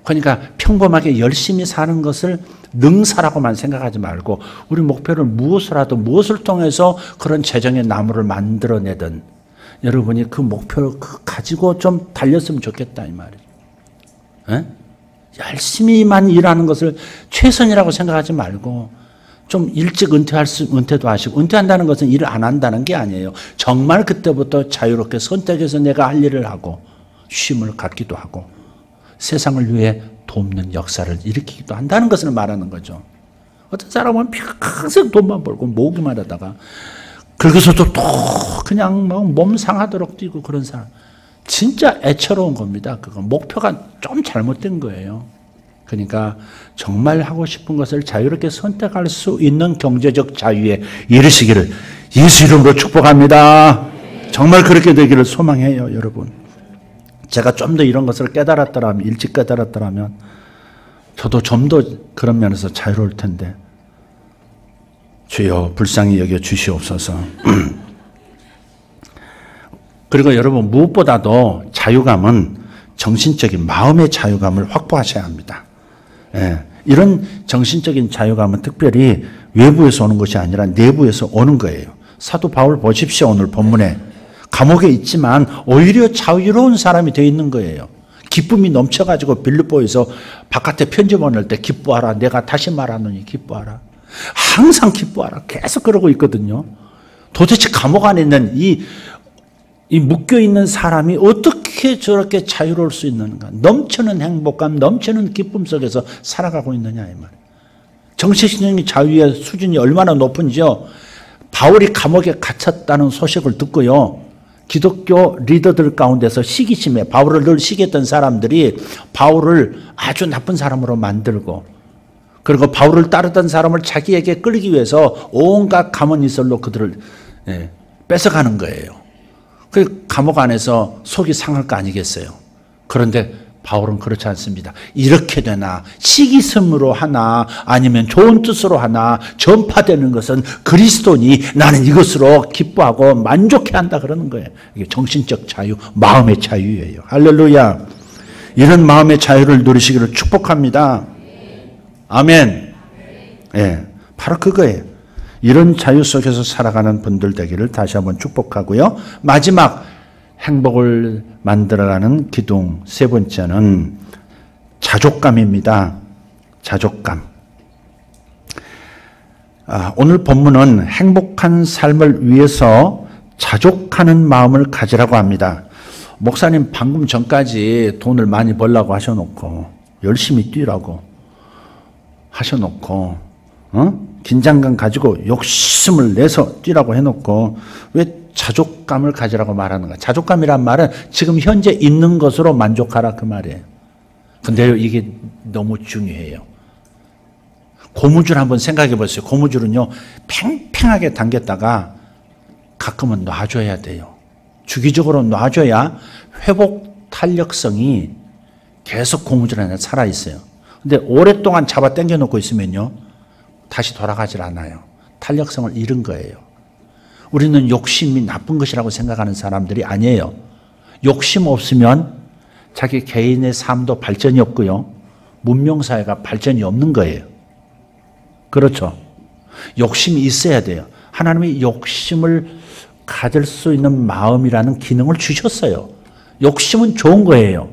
그러니까 평범하게 열심히 사는 것을 능사라고만 생각하지 말고 우리 목표를 무엇을 통해서 그런 재정의 나무를 만들어내든 여러분이 그 목표를 가지고 좀 달렸으면 좋겠다 이 말이에요. 에? 열심히만 일하는 것을 최선이라고 생각하지 말고 좀 일찍 은퇴도 하시고, 은퇴한다는 것은 일을 안 한다는 게 아니에요. 정말 그때부터 자유롭게 선택해서 내가 할 일을 하고 쉼을 갖기도 하고, 세상을 위해 돕는 역사를 일으키기도 한다는 것을 말하는 거죠. 어떤 사람은 평생 돈만 벌고 모으기만 하다가 그래서도 또 그냥 몸 상하도록 뛰고 그런 사람. 진짜 애처로운 겁니다. 그거 목표가 좀 잘못된 거예요. 그러니까 정말 하고 싶은 것을 자유롭게 선택할 수 있는 경제적 자유에 이르시기를 예수 이름으로 축복합니다. 정말 그렇게 되기를 소망해요, 여러분. 제가 좀 더 이런 것을 깨달았더라면, 일찍 깨달았더라면 저도 좀 더 그런 면에서 자유로울 텐데 주여 불쌍히 여겨 주시옵소서. 그리고 여러분 무엇보다도 자유감은 정신적인 마음의 자유감을 확보하셔야 합니다. 예, 이런 정신적인 자유감은 특별히 외부에서 오는 것이 아니라 내부에서 오는 거예요. 사도 바울 보십시오. 오늘 본문에 감옥에 있지만 오히려 자유로운 사람이 되어 있는 거예요. 기쁨이 넘쳐가지고 빌립보에서 바깥에 편지 보낼 때 기뻐하라. 내가 다시 말하노니 기뻐하라. 항상 기뻐하라. 계속 그러고 있거든요. 도대체 감옥 안에 있는 이 묶여있는 사람이 어떻게 저렇게 자유로울 수 있는가. 넘치는 행복감, 넘치는 기쁨 속에서 살아가고 있느냐 이 말이에요. 정신적인 자유의 수준이 얼마나 높은지요. 바울이 감옥에 갇혔다는 소식을 듣고요. 기독교 리더들 가운데서 시기심에 바울을 늘 시기했던 사람들이 바울을 아주 나쁜 사람으로 만들고 그리고 바울을 따르던 사람을 자기에게 끌기 위해서 온갖 가문이설로 그들을 뺏어가는 거예요. 그 감옥 안에서 속이 상할 거 아니겠어요. 그런데 바울은 그렇지 않습니다. 이렇게 되나 시기심으로 하나 아니면 좋은 뜻으로 하나 전파되는 것은 그리스도니 나는 이것으로 기뻐하고 만족해한다 그러는 거예요. 이게 정신적 자유, 마음의 자유예요. 할렐루야. 이런 마음의 자유를 누리시기를 축복합니다. 아멘. 예, 바로 그거예요. 이런 자유 속에서 살아가는 분들 되기를 다시 한번 축복하고요. 마지막 행복을 만들어가는 기둥 세 번째는 자족감입니다. 자족감. 오늘 본문은 행복한 삶을 위해서 자족하는 마음을 가지라고 합니다. 목사님 방금 전까지 돈을 많이 벌라고 하셔놓고 열심히 뛰라고 하셔놓고 긴장감 가지고 욕심을 내서 뛰라고 해놓고 왜 자족감을 가지라고 말하는가. 자족감이란 말은 지금 현재 있는 것으로 만족하라 그 말이에요. 근데요 이게 너무 중요해요. 고무줄 한번 생각해 보세요. 고무줄은요 팽팽하게 당겼다가 가끔은 놔줘야 돼요. 주기적으로 놔줘야 회복 탄력성이 계속 고무줄 안에 살아있어요. 근데 오랫동안 잡아 당겨 놓고 있으면요 다시 돌아가질 않아요. 탄력성을 잃은 거예요. 우리는 욕심이 나쁜 것이라고 생각하는 사람들이 아니에요. 욕심 없으면 자기 개인의 삶도 발전이 없고요. 문명사회가 발전이 없는 거예요. 그렇죠. 욕심이 있어야 돼요. 하나님이 욕심을 가질 수 있는 마음이라는 기능을 주셨어요. 욕심은 좋은 거예요.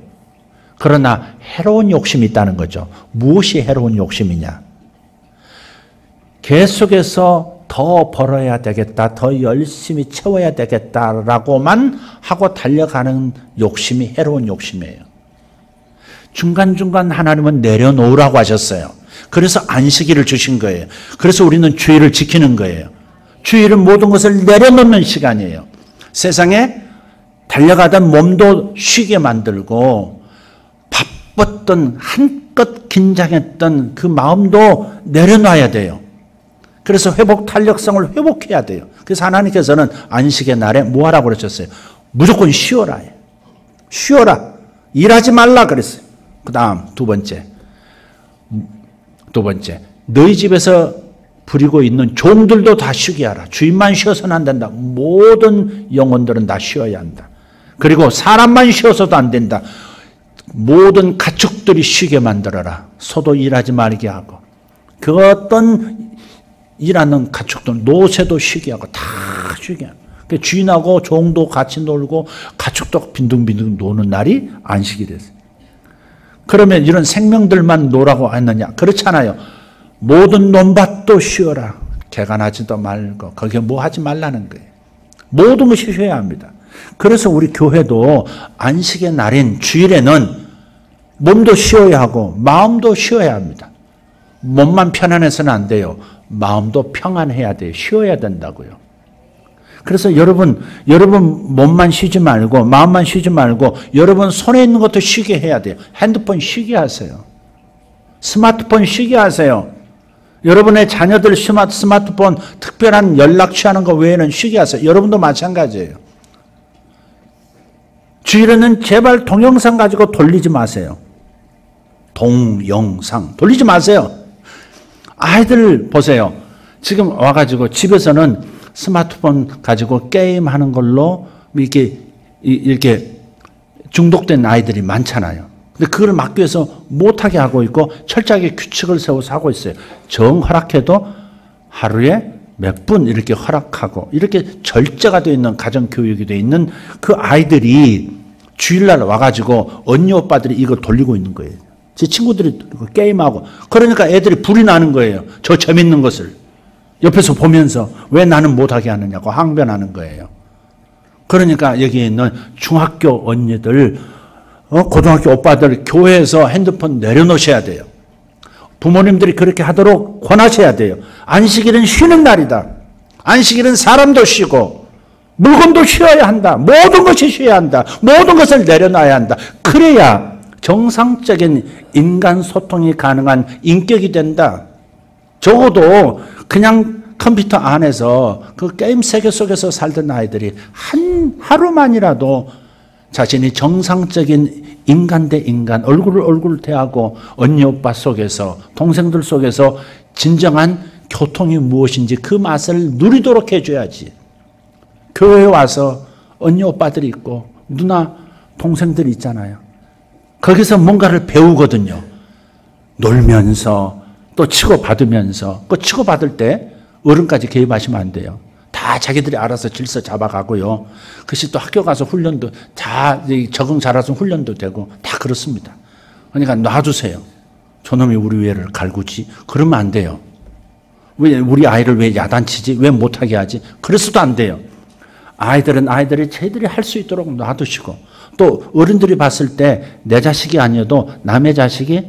그러나 해로운 욕심이 있다는 거죠. 무엇이 해로운 욕심이냐? 계속해서 더 벌어야 되겠다, 더 열심히 채워야 되겠다라고만 하고 달려가는 욕심이 해로운 욕심이에요. 중간중간 하나님은 내려놓으라고 하셨어요. 그래서 안식일을 주신 거예요. 그래서 우리는 주일을 지키는 거예요. 주일은 모든 것을 내려놓는 시간이에요. 세상에 달려가던 몸도 쉬게 만들고 바빴던 한껏 긴장했던 그 마음도 내려놔야 돼요. 그래서 회복 탄력성을 회복해야 돼요. 그래서 하나님께서는 안식의 날에 뭐 하라고 그러셨어요? 무조건 쉬어라. 쉬어라. 일하지 말라 그랬어요. 그 다음 두 번째. 너희 집에서 부리고 있는 종들도 다 쉬게 하라. 주인만 쉬어서는 안 된다. 모든 영혼들은 다 쉬어야 한다. 그리고 사람만 쉬어서도 안 된다. 모든 가축들이 쉬게 만들어라. 소도 일하지 말게 하고 그 어떤 일하는 가축들, 노새도 쉬게 하고 다 쉬게 하고 주인하고 종도 같이 놀고 가축도 빈둥빈둥 노는 날이 안식이 됐어요. 그러면 이런 생명들만 노라고 했느냐? 그렇잖아요. 모든 논밭도 쉬어라. 개간하지도 말고 거기에 뭐 하지 말라는 거예요. 모든 것이 쉬어야 합니다. 그래서 우리 교회도 안식의 날인 주일에는 몸도 쉬어야 하고 마음도 쉬어야 합니다. 몸만 편안해서는 안 돼요. 마음도 평안해야 돼요. 쉬어야 된다고요. 그래서 여러분 몸만 쉬지 말고 마음만 쉬지 말고 여러분 손에 있는 것도 쉬게 해야 돼요. 핸드폰 쉬게 하세요. 스마트폰 쉬게 하세요. 여러분의 자녀들 스마트폰 특별한 연락 취하는 거 외에는 쉬게 하세요. 여러분도 마찬가지예요. 주일에는 제발 동영상 가지고 돌리지 마세요. 동영상 돌리지 마세요. 아이들 보세요. 지금 와가지고 집에서는 스마트폰 가지고 게임하는 걸로 이렇게 중독된 아이들이 많잖아요. 근데 그걸 막기 위해서 못하게 하고 있고 철저하게 규칙을 세워서 하고 있어요. 정 허락해도 하루에 몇 분 이렇게 허락하고 이렇게 절제가 되어 있는 가정교육이 되어 있는 그 아이들이 주일날 와가지고 언니 오빠들이 이걸 돌리고 있는 거예요. 제 친구들이 게임하고 그러니까 애들이 불이 나는 거예요. 저 재밌는 것을 옆에서 보면서 왜 나는 못하게 하느냐고 항변하는 거예요. 그러니까 여기 있는 중학교 언니들 고등학교 오빠들 교회에서 핸드폰 내려놓으셔야 돼요. 부모님들이 그렇게 하도록 권하셔야 돼요. 안식일은 쉬는 날이다. 안식일은 사람도 쉬고 물건도 쉬어야 한다. 모든 것이 쉬어야 한다. 모든 것을 내려놔야 한다. 그래야 정상적인 인간 소통이 가능한 인격이 된다. 적어도 그냥 컴퓨터 안에서 그 게임 세계 속에서 살던 아이들이 하루만이라도 자신이 정상적인 인간 대 인간, 얼굴을 대하고 언니 오빠 속에서 동생들 속에서 진정한 교통이 무엇인지 그 맛을 누리도록 해줘야지. 교회에 와서 언니 오빠들이 있고 누나 동생들이 있잖아요. 거기서 뭔가를 배우거든요. 놀면서 또 치고받으면서 그 치고받을 때 어른까지 개입하시면 안 돼요. 다 자기들이 알아서 질서 잡아가고요. 그것이 또 학교 가서 훈련도 다 적응 잘해서 훈련도 되고 다 그렇습니다. 그러니까 놔두세요. 저놈이 우리 위를 갈구지? 그러면 안 돼요. 왜 우리 아이를 왜 야단치지? 왜 못하게 하지? 그래서도 안 돼요. 아이들은 아이들이 쟤들이 할 수 있도록 놔두시고 또 어른들이 봤을 때 내 자식이 아니어도 남의 자식이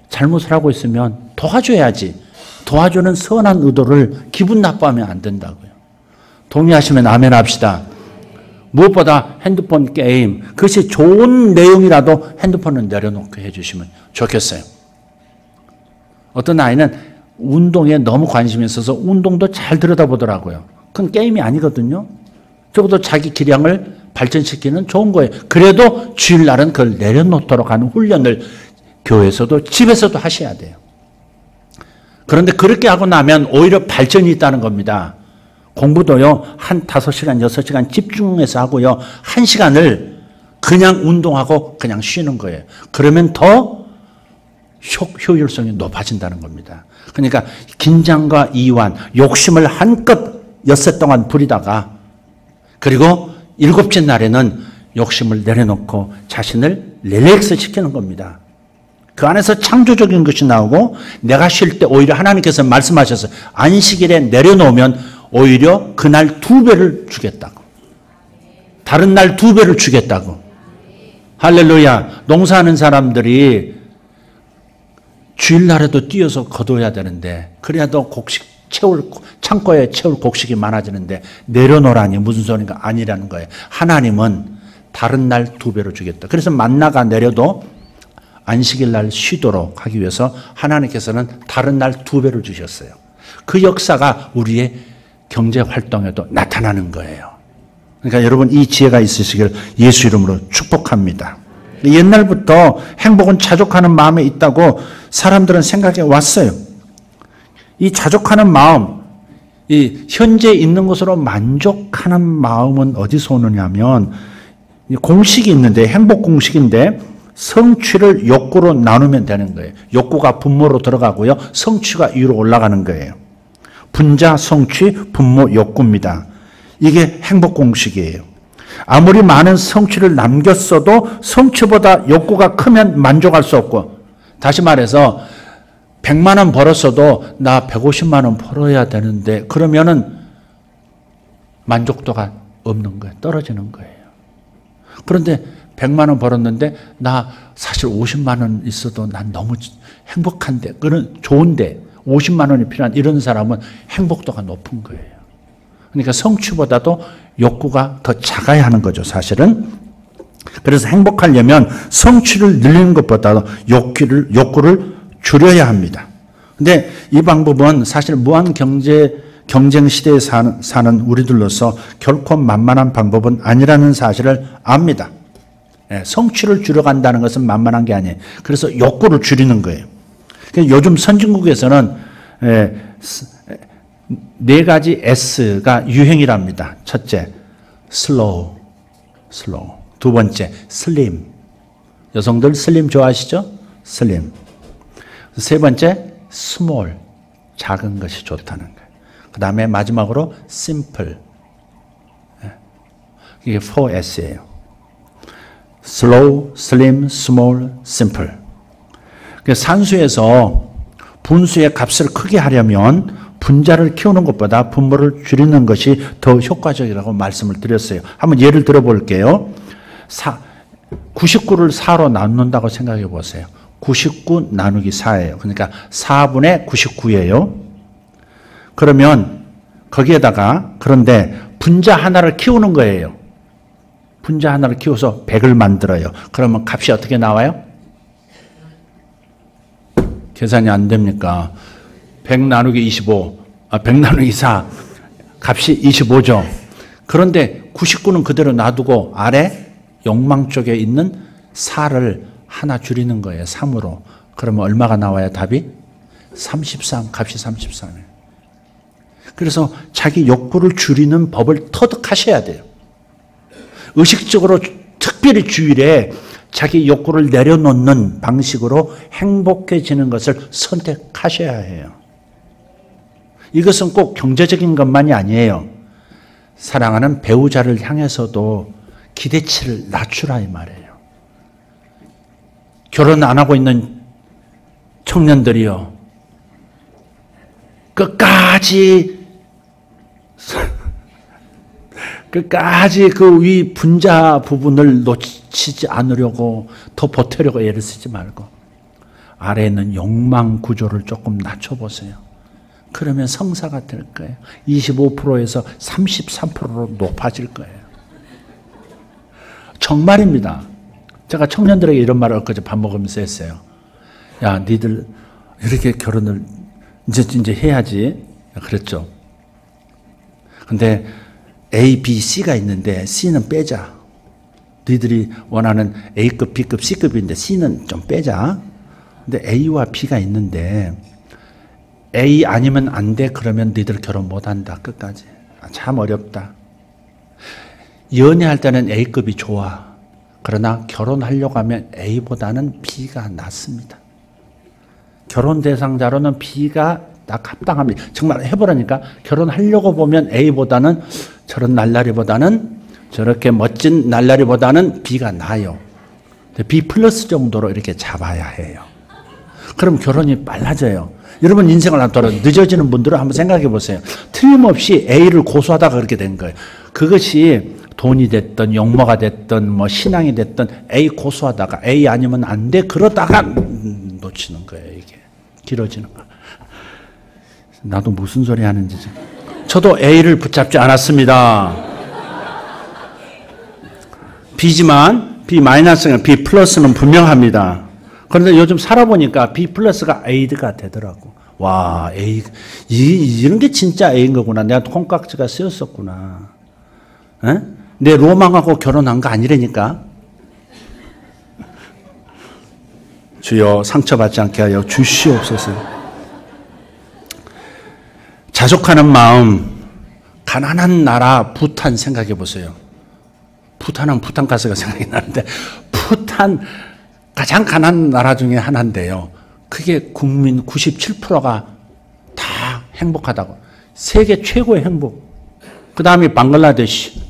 잘못을 하고 있으면 도와줘야지. 도와주는 선한 의도를 기분 나빠하면 안 된다고요. 동의하시면 아멘 합시다. 무엇보다 핸드폰 게임, 그것이 좋은 내용이라도 핸드폰을 내려놓게 해주시면 좋겠어요. 어떤 아이는 운동에 너무 관심이 있어서 운동도 잘 들여다보더라고요. 그건 게임이 아니거든요. 적어도 자기 기량을 발전시키는 좋은 거예요. 그래도 주일날은 그걸 내려놓도록 하는 훈련을 교회에서도 집에서도 하셔야 돼요. 그런데 그렇게 하고 나면 오히려 발전이 있다는 겁니다. 공부도요, 한 5시간, 6시간 집중해서 하고요, 1시간을 그냥 운동하고 그냥 쉬는 거예요. 그러면 더 효율성이 높아진다는 겁니다. 그러니까 긴장과 이완, 욕심을 한껏 엿새 동안 부리다가 그리고 7째 날에는 욕심을 내려놓고 자신을 릴렉스 시키는 겁니다. 그 안에서 창조적인 것이 나오고 내가 쉴 때 오히려 하나님께서 말씀하셔서 안식일에 내려놓으면 오히려 그날 2배를 주겠다고. 다른 날 2배를 주겠다고. 할렐루야. 농사하는 사람들이 주일날에도 뛰어서 거둬야 되는데 그래야도 창고에 채울 곡식이 많아지는데 내려놓으라니 무슨 소리인가 아니라는 거예요. 하나님은 다른 날 2배로 주겠다. 그래서 만나가 내려도 안식일 날 쉬도록 하기 위해서 하나님께서는 다른 날 2배를 주셨어요. 그 역사가 우리의 경제 활동에도 나타나는 거예요. 그러니까 여러분 이 지혜가 있으시길 예수 이름으로 축복합니다. 옛날부터 행복은 자족하는 마음에 있다고 사람들은 생각해 왔어요. 이 자족하는 마음, 이 현재 있는 것으로 만족하는 마음은 어디서 오느냐면 공식이 있는데 행복 공식인데 성취를 욕구로 나누면 되는 거예요. 욕구가 분모로 들어가고요. 성취가 위로 올라가는 거예요. 분자, 성취, 분모, 욕구입니다. 이게 행복 공식이에요. 아무리 많은 성취를 남겼어도 성취보다 욕구가 크면 만족할 수 없고, 다시 말해서 100만 원 벌었어도 나 150만 원 벌어야 되는데 그러면은 만족도가 없는 거예요. 떨어지는 거예요. 그런데 100만 원 벌었는데 나 사실 50만 원 있어도 난 너무 행복한데, 그런 좋은데 50만 원이 필요한 이런 사람은 행복도가 높은 거예요. 그러니까 성취보다도 욕구가 더 작아야 하는 거죠, 사실은. 그래서 행복하려면 성취를 늘리는 것보다도 욕구를 줄여야 합니다. 근데 이 방법은 사실 무한 경쟁 시대에 사는 우리들로서 결코 만만한 방법은 아니라는 사실을 압니다. 성취를 줄여간다는 것은 만만한 게 아니에요. 그래서 욕구를 줄이는 거예요. 요즘 선진국에서는 4가지 S가 유행이랍니다. 첫째, 슬로우. 두 번째, 슬림. 여성들 슬림 좋아하시죠? 슬림. 세 번째, 스몰. 작은 것이 좋다는 거예요. 그 다음에 마지막으로 심플. 이게 4S예요. 슬로우, 슬림, 스몰, 심플. 산수에서 분수의 값을 크게 하려면 분자를 키우는 것보다 분모를 줄이는 것이 더 효과적이라고 말씀을 드렸어요. 한번 예를 들어 볼게요. 99를 4로 나눈다고 생각해 보세요. 99 나누기 4예요. 그러니까 4분의 99예요. 그러면 거기에다가 그런데 분자 하나를 키우는 거예요. 분자 하나를 키워서 100을 만들어요. 그러면 값이 어떻게 나와요? 계산이 안 됩니까? 100 나누기 25, 100 나누기 4, 값이 25죠. 그런데 99는 그대로 놔두고 아래 욕망 쪽에 있는 4를 하나 줄이는 거예요. 3으로. 그러면 얼마가 나와요? 답이? 33, 값이 33이에요. 그래서 자기 욕구를 줄이는 법을 터득하셔야 돼요. 의식적으로 특별히 주일에 자기 욕구를 내려놓는 방식으로 행복해지는 것을 선택하셔야 해요. 이것은 꼭 경제적인 것만이 아니에요. 사랑하는 배우자를 향해서도 기대치를 낮추라 이 말이에요. 결혼 안 하고 있는 청년들이요. 끝까지 그 위 분자 부분을 놓치지 않으려고 더 보태려고 애를 쓰지 말고 아래에 있는 욕망 구조를 조금 낮춰보세요. 그러면 성사가 될 거예요. 25%에서 33%로 높아질 거예요. 정말입니다. 제가 청년들에게 이런 말을 엊그제 밥 먹으면서 했어요. 야, 니들 이렇게 결혼을 이제 해야지. 그랬죠. 근데 A, B, C가 있는데 C는 빼자. 너희들이 원하는 A급, B급, C급인데 C는 좀 빼자. 근데 A와 B가 있는데 A 아니면 안 돼. 그러면 너희들 결혼 못한다. 끝까지. 참 어렵다. 연애할 때는 A급이 좋아. 그러나 결혼하려고 하면 A보다는 B가 낫습니다. 결혼 대상자로는 B가 딱 합당합니다. 정말 해보라니까. 결혼하려고 보면 A보다는 저런 날라리보다는 저렇게 멋진 날라리보다는 B가 나아요. B 플러스 정도로 이렇게 잡아야 해요. 그럼 결혼이 빨라져요. 여러분 인생을 앞두고 늦어지는 분들은 한번 생각해 보세요. 틀림없이 A를 고수하다가 그렇게 된 거예요. 그것이 돈이 됐든 용모가 됐든 뭐 신앙이 됐든 A 고수하다가 A 아니면 안 돼. 그러다가 놓치는 거예요. 이게 길어지는 거. 나도 무슨 소리 하는지. 저도 A를 붙잡지 않았습니다. B지만 B 마이너스가 B 플러스는 분명합니다. 그런데 요즘 살아보니까 B 플러스가 A가 되더라고. 와, A 이런 게 진짜 A인 거구나. 내가 콩깍지가 쓰였었구나. 에? 내 로망하고 결혼한 거 아니라니까. 주여 상처받지 않게 하여 주시옵소서. 자족하는 마음, 가난한 나라 부탄 생각해 보세요. 부탄은 부탄 가스가 생각이 나는데 부탄 가장 가난한 나라 중에 하나인데요. 그게 국민 97%가 다 행복하다고. 세계 최고의 행복. 그 다음에 방글라데시.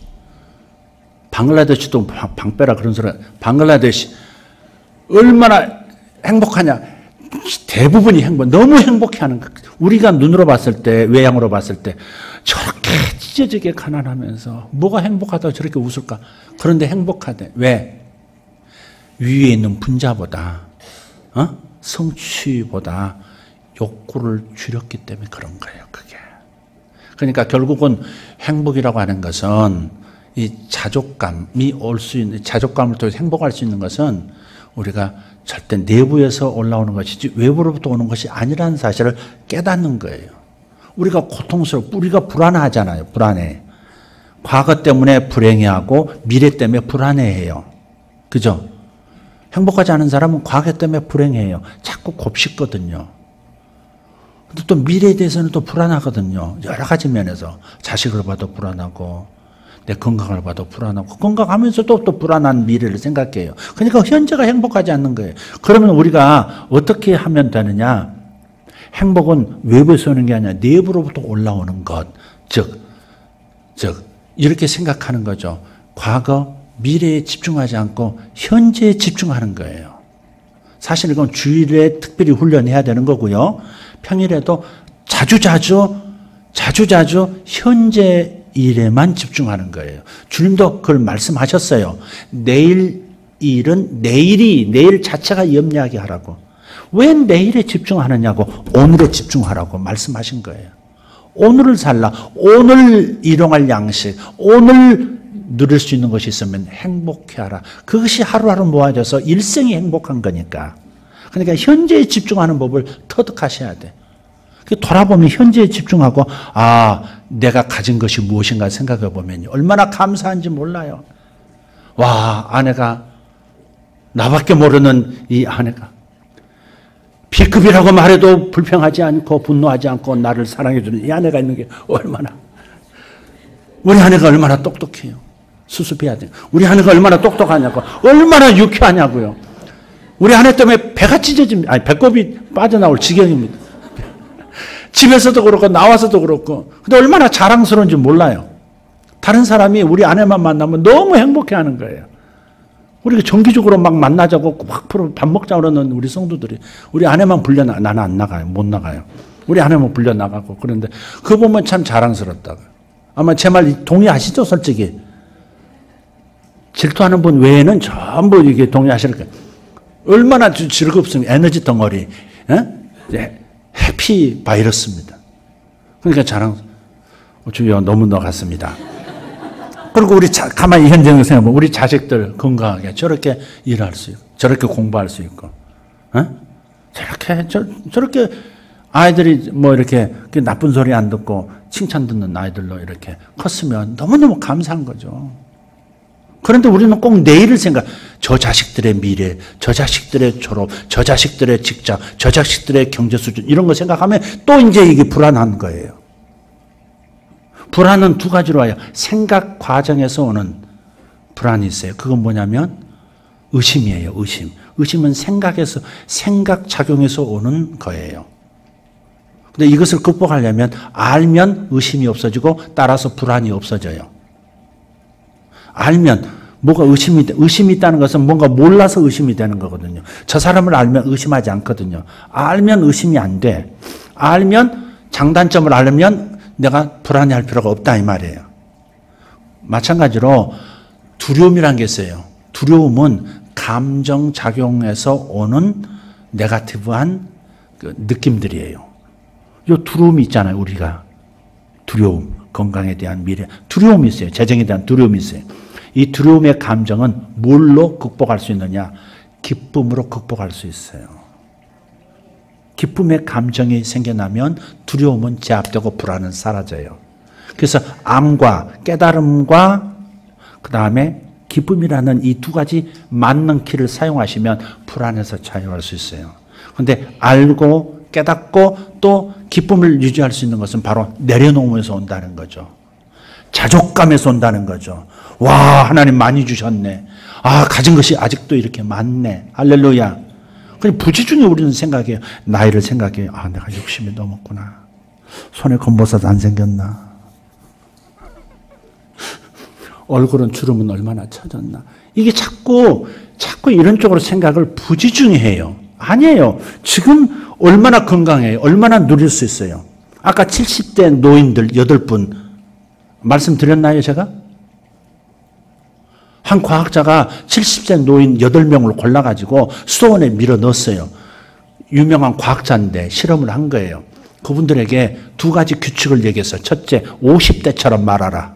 방글라데시도 방빼라 그런 소리. 방글라데시 얼마나 행복하냐. 대부분이 행복, 너무 행복해하는 거. 우리가 눈으로 봤을 때, 외양으로 봤을 때 저렇게 찢어지게 가난하면서 뭐가 행복하다고 저렇게 웃을까? 그런데 행복하대. 왜? 위에 있는 분자보다 성취보다 욕구를 줄였기 때문에 그런 거예요. 그게. 그러니까 결국은 행복이라고 하는 것은 이 자족감이 올 수 있는, 자족감을 통해서 행복할 수 있는 것은 우리가 절대 내부에서 올라오는 것이지 외부로부터 오는 것이 아니라는 사실을 깨닫는 거예요. 우리가 고통스럽고 우리가 불안하잖아요. 불안해. 과거 때문에 불행해하고 미래 때문에 불안해해요. 그죠? 행복하지 않은 사람은 과거 때문에 불행해요. 자꾸 곱씹거든요. 근데 또 미래에 대해서는 또 불안하거든요. 여러 가지 면에서. 자식을 봐도 불안하고 내 건강을 봐도 불안하고 건강하면서도 또 불안한 미래를 생각해요. 그러니까 현재가 행복하지 않는 거예요. 그러면 우리가 어떻게 하면 되느냐? 행복은 외부에서 오는 게 아니라 내부로부터 올라오는 것. 즉 이렇게 생각하는 거죠. 과거, 미래에 집중하지 않고 현재에 집중하는 거예요. 사실 이건 주일에 특별히 훈련해야 되는 거고요. 평일에도 자주자주 현재 일에만 집중하는 거예요. 주님도 그걸 말씀하셨어요. 내일 일은 내일 자체가 염려하게 하라고. 왜 내일에 집중하느냐고, 오늘에 집중하라고 말씀하신 거예요. 오늘을 살라, 오늘 일용할 양식, 오늘 누릴 수 있는 것이 있으면 행복해하라. 그것이 하루하루 모아져서 일생이 행복한 거니까. 그러니까 현재에 집중하는 법을 터득하셔야 돼. 돌아보면 현재에 집중하고 내가 가진 것이 무엇인가 생각해 보면 얼마나 감사한지 몰라요. 와, 아내가, 나밖에 모르는 이 아내가 B급이라고 말해도 불평하지 않고 분노하지 않고 나를 사랑해주는 이 아내가 있는 게 얼마나, 우리 아내가 얼마나 똑똑해요. 수습해야 돼요. 우리 아내가 얼마나 똑똑하냐고, 얼마나 유쾌하냐고요. 우리 아내 때문에 배가 찢어집니다. 배꼽이 빠져나올 지경입니다. 집에서도 그렇고 나와서도 그렇고. 근데 얼마나 자랑스러운지 몰라요. 다른 사람이 우리 아내만 만나면 너무 행복해하는 거예요. 우리가 정기적으로 막 만나자고 막 밥 먹자 그러는 우리 성도들이 우리 아내만 나는 안 나가요. 못 나가요. 우리 아내만 불려 나가고. 그런데 그거 보면 참 자랑스럽다고. 아마 제 말 동의하시죠, 솔직히. 질투하는 분 외에는 전부 이게 동의하실 거예요. 얼마나 즐겁습니까? 에너지 덩어리. 해피 바이러스입니다. 그러니까 주여 너무 같습니다. 그리고 우리 가만히 현장을 생각해보면 우리 자식들 건강하게 저렇게 일할 수 있고 저렇게 공부할 수 있고 저렇게 아이들이 뭐 이렇게 나쁜 소리 안 듣고 칭찬 듣는 아이들로 이렇게 컸으면 너무너무 감사한 거죠. 그런데 우리는 꼭 내일을 저 자식들의 미래, 저 자식들의 졸업, 저 자식들의 직장, 저 자식들의 경제 수준 이런 거 생각하면 또 이제 이게 불안한 거예요. 불안은 두 가지로 와요. 생각 과정에서 오는 불안이 있어요. 그건 뭐냐면 의심이에요. 의심. 의심은 생각 작용에서 오는 거예요. 근데 이것을 극복하려면 알면 의심이 없어지고 따라서 불안이 없어져요. 알면 뭐가 의심이 있다는 것은 뭔가 몰라서 의심이 되는 거거든요. 저 사람을 알면 의심하지 않거든요. 알면 의심이 안 돼. 알면 장단점을 알면 내가 불안해할 필요가 없다 이 말이에요. 마찬가지로 두려움이라는 게 있어요. 두려움은 감정작용에서 오는 네거티브한 그 느낌들이에요. 이 두려움이 있잖아요. 우리가 두려움, 건강에 대한 미래, 두려움이 있어요. 재정에 대한 두려움이 있어요. 이 두려움의 감정은 뭘로 극복할 수 있느냐? 기쁨으로 극복할 수 있어요. 기쁨의 감정이 생겨나면 두려움은 제압되고 불안은 사라져요. 그래서 암과 깨달음과 그 다음에 기쁨이라는 이 두 가지 맞는 키를 사용하시면 불안에서 자유할 수 있어요. 그런데 알고 깨닫고 또 기쁨을 유지할 수 있는 것은 바로 내려놓으면서 온다는 거죠. 자족감에서 온다는 거죠. 와, 하나님 많이 주셨네. 가진 것이 아직도 이렇게 많네. 할렐루야. 그냥 부지중에 우리는 생각해요. 나이를 생각해요. 내가 60이 넘었구나. 손에 검버섯 안 생겼나. 얼굴은 주름은 얼마나 처졌나. 이게 자꾸 이런 쪽으로 생각을 부지중에 해요. 아니에요. 지금 얼마나 건강해요. 얼마나 누릴 수 있어요. 아까 70대 노인들 8분 말씀드렸나요, 제가? 한 과학자가 70세 노인 8명을 골라가지고 수도원에 밀어 넣었어요. 유명한 과학자인데 실험을 한 거예요. 그분들에게 2가지 규칙을 얘기했어요. 첫째, 50대처럼 말하라.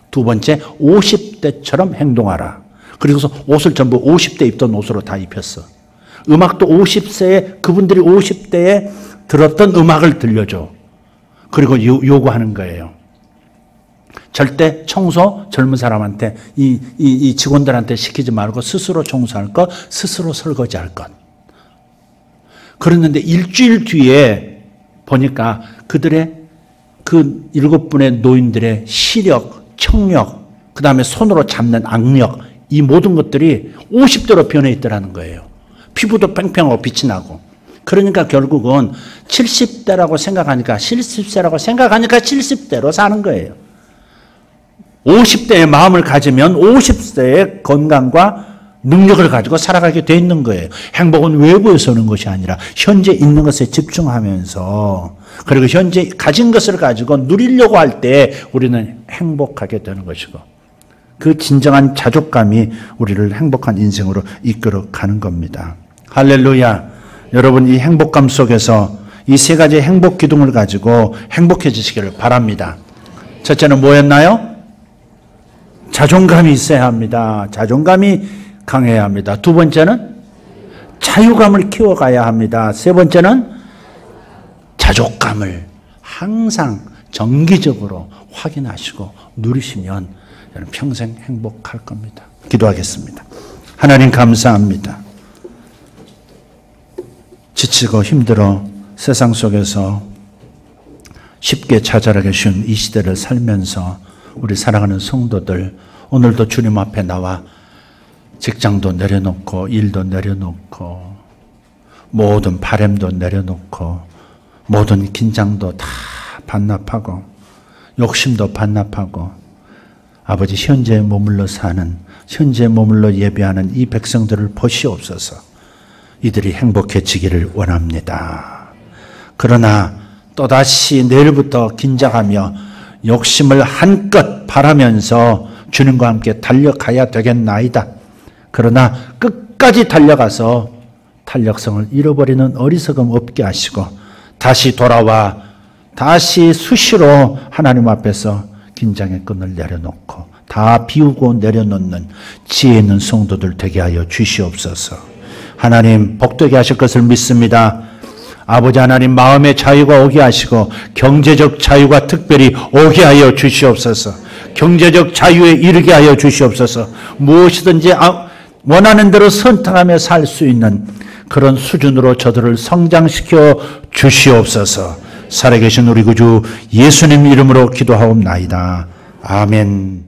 두 번째, 50대처럼 행동하라. 그리고서 옷을 전부 50대 입던 옷으로 다 입혔어. 음악도 50세에, 그분들이 50대에 들었던 음악을 들려줘. 그리고 요구하는 거예요. 절대 청소 젊은 사람한테, 이 직원들한테 시키지 말고 스스로 청소할 것, 스스로 설거지할 것. 그랬는데 일주일 뒤에 보니까 그들의 그 7분의 노인들의 시력, 청력, 그 다음에 손으로 잡는 악력, 이 모든 것들이 50대로 변해 있더라는 거예요. 피부도 팽팽하고 빛이 나고. 그러니까 결국은 70대라고 생각하니까 70세라고 생각하니까 70대로 사는 거예요. 50대의 마음을 가지면 50세의 건강과 능력을 가지고 살아가게 돼 있는 거예요. 행복은 외부에서 오는 것이 아니라 현재 있는 것에 집중하면서, 그리고 현재 가진 것을 가지고 누리려고 할 때 우리는 행복하게 되는 것이고, 그 진정한 자족감이 우리를 행복한 인생으로 이끌어 가는 겁니다. 할렐루야. 여러분, 이 행복감 속에서 이 3가지 행복 기둥을 가지고 행복해지시기를 바랍니다. 첫째는 뭐였나요? 자존감이 있어야 합니다. 자존감이 강해야 합니다. 두 번째는 자유감을 키워가야 합니다. 세 번째는 자족감을 항상 정기적으로 확인하시고 누리시면 여러분 평생 행복할 겁니다. 기도하겠습니다. 하나님 감사합니다. 지치고 힘들어 세상 속에서 쉽게 좌절하기 쉬운 이 시대를 살면서 우리 사랑하는 성도들, 오늘도 주님 앞에 나와 직장도 내려놓고 일도 내려놓고 모든 바램도 내려놓고 모든 긴장도 다 반납하고 욕심도 반납하고 아버지 현재에 머물러 사는, 현재에 머물러 예배하는 이 백성들을 보시옵소서. 이들이 행복해지기를 원합니다. 그러나 또다시 내일부터 긴장하며 욕심을 한껏 바라면서 주님과 함께 달려가야 되겠나이다. 그러나 끝까지 달려가서 탄력성을 잃어버리는 어리석음 없게 하시고 다시 돌아와 다시 수시로 하나님 앞에서 긴장의 끈을 내려놓고 다 비우고 내려놓는 지혜 있는 성도들 되게 하여 주시옵소서. 하나님 복되게 하실 것을 믿습니다. 아버지 하나님 마음의 자유가 오게 하시고 경제적 자유가 특별히 오게 하여 주시옵소서. 경제적 자유에 이르게 하여 주시옵소서. 무엇이든지 원하는 대로 선택하며 살 수 있는 그런 수준으로 저들을 성장시켜 주시옵소서. 살아계신 우리 구주 예수님 이름으로 기도하옵나이다. 아멘.